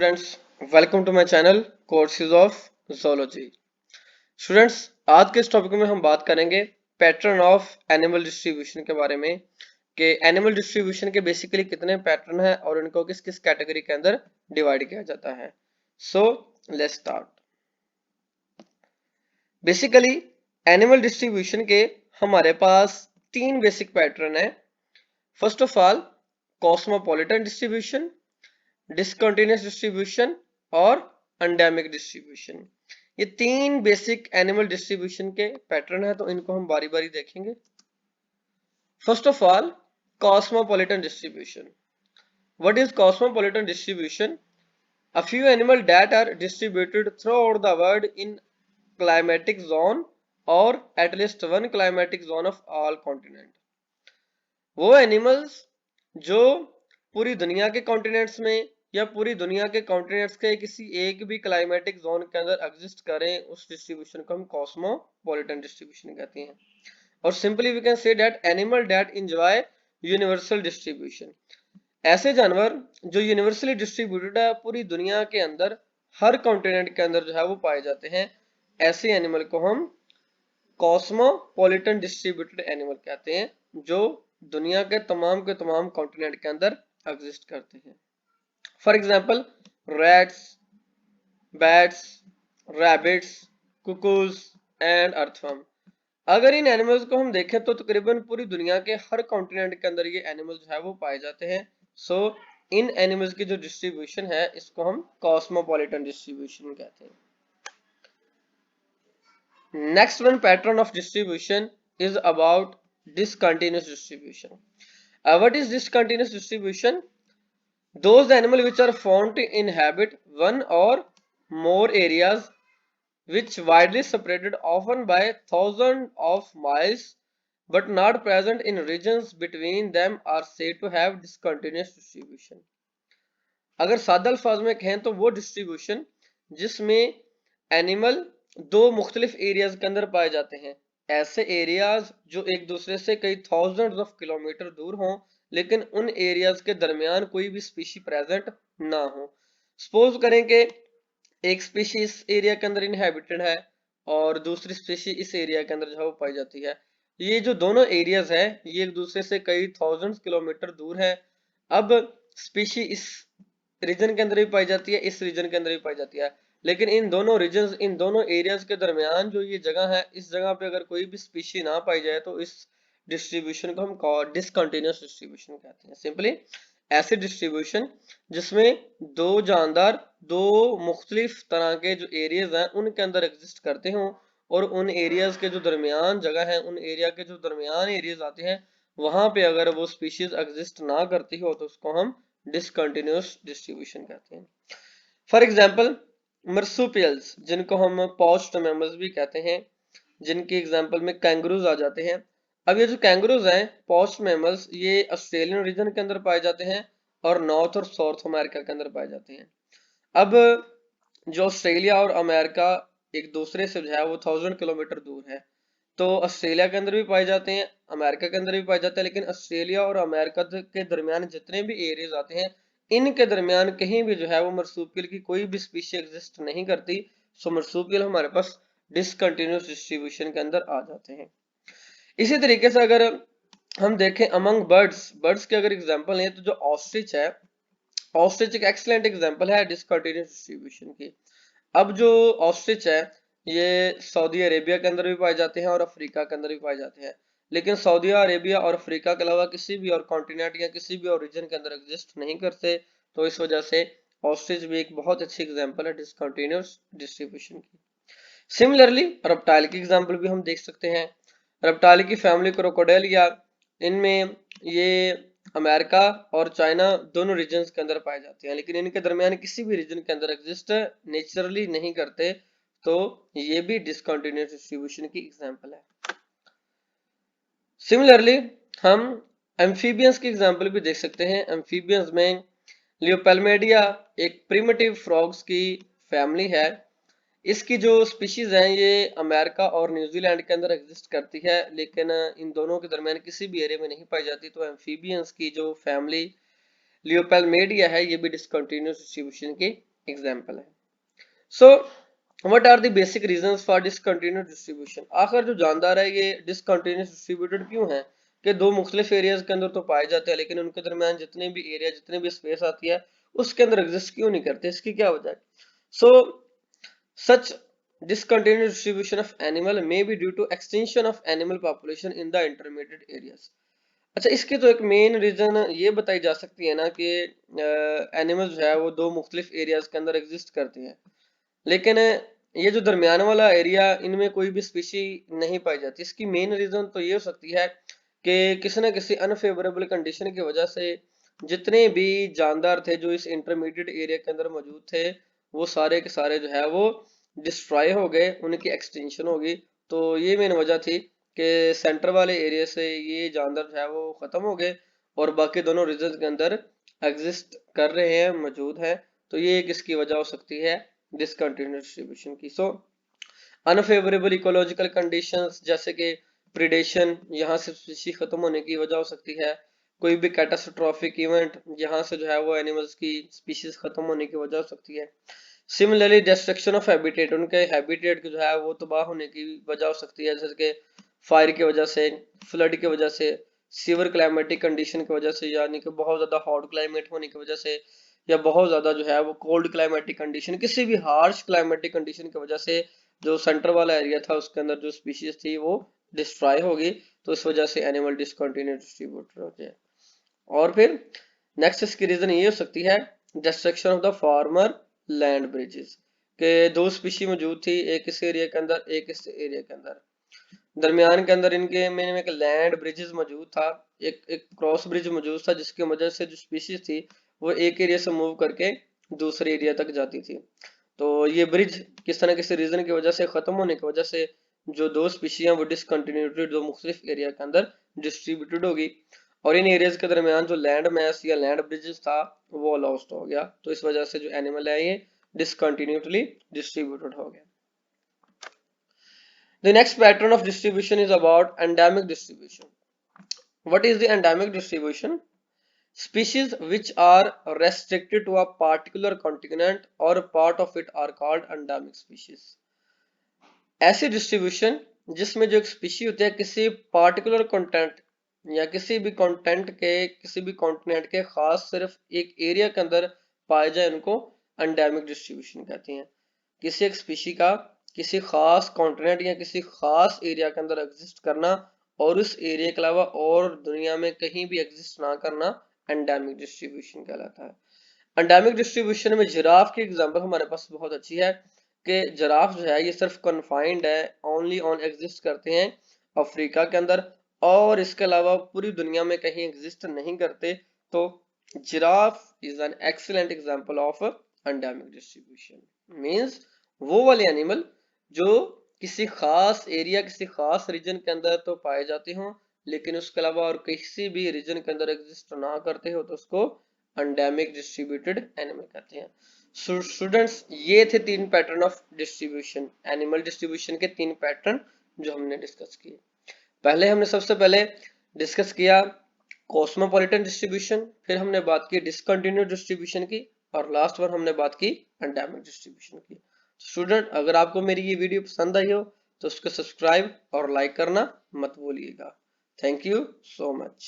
Students, welcome to my channel courses of zoology। Students, आज के इस टॉपिक में हम बात करेंगे पैटर्न ऑफ एनिमल डिस्ट्रीब्यूशन के बारे में कि एनिमल डिस्ट्रीब्यूशन के बेसिकली कितने पैटर्न हैं और इनको किस किस कैटेगरी के अंदर डिवाइड किया जाता है। So let's start. Basically animal distribution के हमारे पास तीन बेसिक पैटर्न है। First of all cosmopolitan distribution, discontinuous distribution और एंडेमिक डिस्ट्रीब्यूशन। ये तीन बेसिक एनिमल डिस्ट्रीब्यूशन के पैटर्न है, तो इनको हम बारी बारी देखेंगे। First of all cosmopolitan distribution. What is cosmopolitan distribution? A few animals that are distributed throughout the world in climatic zone or at least one climatic zone of all continent। वो animals जो पूरी दुनिया के continents में या पूरी दुनिया के कॉन्टिनेंट्स के किसी एक भी क्लाइमेटिक जोन के अंदर एग्जिस्ट करें, उस डिस्ट्रीब्यूशन को हम कॉस्मोपॉलिटन डिस्ट्रीब्यूशन कहते हैं। और simply we can say that animal that enjoy universal distribution. ऐसे जानवर जो यूनिवर्सली डिस्ट्रीब्यूटेड है पूरी दुनिया के अंदर, हर कॉन्टिनेंट के अंदर जो है वो पाए जाते हैं, ऐसे एनिमल को हम कॉस्मोपॉलिटन डिस्ट्रीब्यूटेड एनिमल कहते हैं, जो दुनिया के तमाम कॉन्टिनेंट के अंदर एग्जिस्ट करते हैं। For example rats, bats, rabbits, cuckoos and earthworm. अगर इन एनिमल्स को हम देखें तो तकरीबन पूरी दुनिया के हर कॉन्टिनेंट के अंदर ये एनिमल्स जो है वो पाए जाते हैं। सो इन एनिमल्स की जो डिस्ट्रीब्यूशन है इसको हम कॉस्मोपॉलिटन डिस्ट्रीब्यूशन कहते हैं। Next one pattern of distribution is about discontinuous distribution. What is discontinuous distribution? Those animals which are found to inhabit one or more areas which widely separated often by thousands of miles but not present in regions between them are said to have discontinuous distribution। अगर सादा अल्फाज में कहें तो वो distribution जिसमें animal दो मुख्तलिफ एरियाज के अंदर पाए जाते हैं, ऐसे एरियाज जो एक दूसरे से कई थाउजेंड्स ऑफ किलोमीटर दूर हों लेकिन उन एरियाज के दरमियान कोई भी स्पीशी प्रेजेंट ना हो। सपोज करें कि एक स्पीशी इस एरिया के अंदर इनहेबिटेड है और दूसरी स्पीशी इस एरिया के अंदर जो है वो पाई जाती है। ये जो दोनों एरियाज है ये एक दूसरे से कई थाउजेंड्स किलोमीटर दूर है। अब स्पीशी इस रीजन के अंदर भी पाई जाती है, इस रीजन के अंदर भी पाई जाती है, लेकिन इन दोनों रीजन, इन दोनों एरियाज के दरमियान जो ये जगह है, इस जगह पे अगर कोई भी स्पीशी ना पाई जाए तो इस डिस्ट्रीब्यूशन को हम डिसकंटिन्यूअस डिस्ट्रीब्यूशन कहते हैं। सिंपली ऐसे डिस्ट्रीब्यूशन जिसमें दो जानदार दो मुख्तलिफ तरह के जो एरियाज हैं उनके अंदर एग्जिस्ट करते हों और उन एरियाज के जो दरमियान जगह है, उन एरिया के जो दरमियान एरियाज आते हैं, वहां पे अगर वो स्पीशीज एग्जिस्ट ना करती हो तो उसको हम डिसकंटिन्यूअस डिस्ट्रीब्यूशन कहते हैं। फॉर एग्जाम्पल मर्सूपियल्स, जिनको हम पॉच्ड मैमल्स भी कहते हैं, जिनकी एग्जाम्पल में कैंगरूज आ जाते हैं। अब ये जो कैंगरूज हैं पॉच्ड मैमल्स, ये ऑस्ट्रेलियन रीजन के अंदर पाए जाते हैं और नॉर्थ और साउथ अमेरिका के अंदर पाए जाते हैं। अब जो ऑस्ट्रेलिया और अमेरिका एक दूसरे से जो है वो 1000 किलोमीटर दूर है, तो ऑस्ट्रेलिया के अंदर भी पाए जाते हैं, अमेरिका के अंदर भी पाए जाते हैं, लेकिन ऑस्ट्रेलिया और अमेरिका के दरमियान जितने भी एरियाज आते हैं इनके दरमियान कहीं भी जो है वो मर्सूपियल की कोई भी स्पीशी एग्जिस्ट नहीं करती। सो मर्सूपियल हमारे पास डिसकंटिन्यूअस डिस्ट्रीब्यूशन के अंदर आ जाते हैं। इसी तरीके से अगर हम देखें अमंग बर्ड्स के अगर एग्जांपल लें तो जो ऑस्ट्रिच है, ऑस्ट्रिच एक एक्सीलेंट एग्जांपल है डिसकंटिन्यूअस डिस्ट्रीब्यूशन की। अब जो ऑस्ट्रिच है ये सऊदी अरेबिया के अंदर भी पाए जाते हैं और अफ्रीका के अंदर भी पाए जाते हैं, लेकिन सऊदी अरेबिया और अफ्रीका के अलावा किसी भी और कॉन्टिनेंट या किसी भी और रीजन के अंदर एग्जिस्ट नहीं करते। तो इस वजह से ऑस्ट्रिच भी एक बहुत अच्छी एग्जांपल है डिसकंटिन्यूअस डिस्ट्रीब्यूशन की। सिमिलरली रेप्टाइल की एग्जांपल भी हम देख सकते हैं। रेप्टाइल की फैमिली क्रोकोडाइल, इनमें ये अमेरिका और चाइना दोनों रीजन्स के अंदर पाए जाते हैं, लेकिन इनके दरमियान किसी भी रीजन के अंदर एग्जिस्ट नेचुरली नहीं करते। तो ये भी डिसकंटिन्यूअस डिस्ट्रीब्यूशन की एग्जांपल है। सिमिलरली हम एम्फीबियंस की एग्जांपल भी देख सकते हैं। एम्फीबियंस में लियोपेल्मेडिया एक प्रिमिटिव फ्रॉग्स की फैमिली है। इसकी जो स्पीशीज हैं ये अमेरिका और न्यूजीलैंड के अंदर एग्जिस्ट करती है, लेकिन इन दोनों के दरमियान किसी भी एरिया में नहीं पाई जाती। तो एम्फीबियंस की जो फैमिली लियोपेल्मेडिया है ये भी डिसकंटिन्यूअस डिस्ट्रीब्यूशन की एग्जाम्पल है। So what are the basic reasons for discontinuous distribution. आखिर जो जानदार है ये डिसकंटिन्यूस डिस्ट्रीब्यूटेड क्यों है कि दो मुख्तलिफ एरियाज के अंदर तो पाए जाते हैं लेकिन उनके दरमियान जितने भी एरिया जितने भी स्पेस आती है उसके अंदर एग्जिस्ट क्यों नहीं करते, इसकी क्या वजह है। सो सच discontinuous distribution of animal may be due to extinction of animal population in the intermediate areas। अच्छा, इसकी तो एक मेन रीजन ये बताई जा सकती है ना कि एनिमल्स जो है वो दो मुख्तलिफ एरियाज के अंदर एग्जिस्ट करते हैं लेकिन ये जो दरमियान वाला एरिया इनमें कोई भी स्पीशी नहीं पाई जाती। इसकी मेन रीजन तो ये हो सकती है कि किसी न किसी अनफेवरेबल कंडीशन की वजह से जितने भी जानदार थे जो इस इंटरमीडिएट एरिया के अंदर मौजूद थे वो सारे के सारे जो है वो डिस्ट्रॉय हो गए, उनकी एक्सटिंक्शन होगी। तो ये मेन वजह थी कि सेंटर वाले एरिया से ये जानदार जो है वो खत्म हो गए और बाकी दोनों रीजन के अंदर एग्जिस्ट कर रहे हैं, मौजूद हैं। तो ये एक इसकी वजह हो सकती है डिसकंटिन्यूस डिस्ट्रीब्यूशन की। सो अनफेवरेबल इकोलॉजिकल कंडीशंस जैसे कि प्रिडेशन, यहाँ से स्पीशी खत्म होने की वजह हो सकती है। कोई भी कैटास्ट्रोफिक इवेंट, यहाँ से जो है वो एनिमल्स की स्पीशीज खत्म होने की वजह हो सकती है। सिमिलरली डिस्ट्रक्शन ऑफ हैबिटेट, उनके हैबिटेट जो है वो तबाह होने की वजह हो सकती है, जैसे कि फायर की वजह से, फ्लड की वजह से, सीवर क्लाइमेटिक कंडीशन की वजह से, यानी कि बहुत ज्यादा हॉट क्लाइमेट होने की वजह से, या बहुत ज्यादा जो है वो कोल्ड क्लाइमेटिक कंडीशन, किसी भी हार्श क्लाइमेटिक कंडीशन की वजह से जो सेंटर वाला एरिया था उसके अंदर जो स्पीशीज थी वो डिस्ट्रॉय होगी। तो इस वजह से एनिमल डिसकंटिन्यूस डिस्ट्रीब्यूटर होते हैं। और फिर नेक्स्ट इसकी रीजन ये हो सकती है destruction of the farmer land bridges, के दो स्पीशी मौजूद थी, एक इस एरिया के अंदर एक इस एरिया के अंदर, दरमियान के अंदर इनके में एक लैंड ब्रिजेस मौजूद था, एक एक क्रॉस ब्रिज मौजूद था जिसकी वजह से जो स्पीशीज थी वो एक एरिया से मूव करके दूसरे एरिया तक जाती थी। तो ये ब्रिज किस तरह किसी रीजन की वजह से खत्म होने की वजह से जो दो स्पीशी हैं वो डिसकंटिन्यूटी दो मुख्तलिफ एरिया के अंदर डिस्ट्रीब्यूटेड होगी और इन एरियाज के दरमियान जो लैंड मैस या लैंड ब्रिजेस था वो लॉस्ट हो गया। तो इस वजह से जो एनिमल है ये डिसकंटिन्यूटली डिस्ट्रीब्यूटेड हो गया। The next pattern of distribution is about endemic distribution. What is the endemic distribution? Species which are restricted to a particular continent or a part of it are called endemic species. ऐसी distribution जिसमें जो एक species होती है किसी particular content या किसी भी कंटेंट के किसी भी कॉन्टिनेंट के खास सिर्फ एक एरिया के अंदर पाए जाए, उनको एंडेमिक डिस्ट्रीब्यूशन कहते हैं। किसी एक स्पीशी का किसी खास कॉन्टिनेंट या किसी खास एरिया के अंदर एग्जिस्ट करना और उस एरिया के अलावा और दुनिया में कहीं भी एग्जिस्ट ना करना एंडेमिक डिस्ट्रीब्यूशन कहलाता है। एंडेमिक डिस्ट्रीब्यूशन में जिराफ की एग्जांपल हमारे पास बहुत अच्छी है कि जिराफ जो है ये सिर्फ कन्फाइंड है, ओनली ऑन एग्जिस्ट करते हैं अफ्रीका के अंदर और इसके अलावा पूरी दुनिया में कहीं एग्जिस्ट नहीं करते। तो giraffe is an excellent example of endemic distribution. Means वो वाले एनिमल जो किसी खास एरिया किसी खास रीजन के अंदर तो पाए जाते हो लेकिन उसके अलावा और किसी भी रीजन के अंदर एग्जिस्ट ना करते हो तो उसको एंडेमिक डिस्ट्रीब्यूटेड एनिमल कहते हैं। स्टूडेंट्स, ये थे तीन pattern of distribution, animal distribution के तीन पैटर्न जो हमने डिस्कस किए। पहले हमने सबसे पहले डिस्कस किया कॉस्मोपॉलिटन डिस्ट्रीब्यूशन, फिर हमने बात की डिसकंटिन्यूस डिस्ट्रीब्यूशन की और लास्ट बार हमने बात की एंडेमिक डिस्ट्रीब्यूशन की। स्टूडेंट, अगर आपको मेरी ये वीडियो पसंद आई हो तो उसको सब्सक्राइब और लाइक करना मत भूलिएगा। Thank you so much.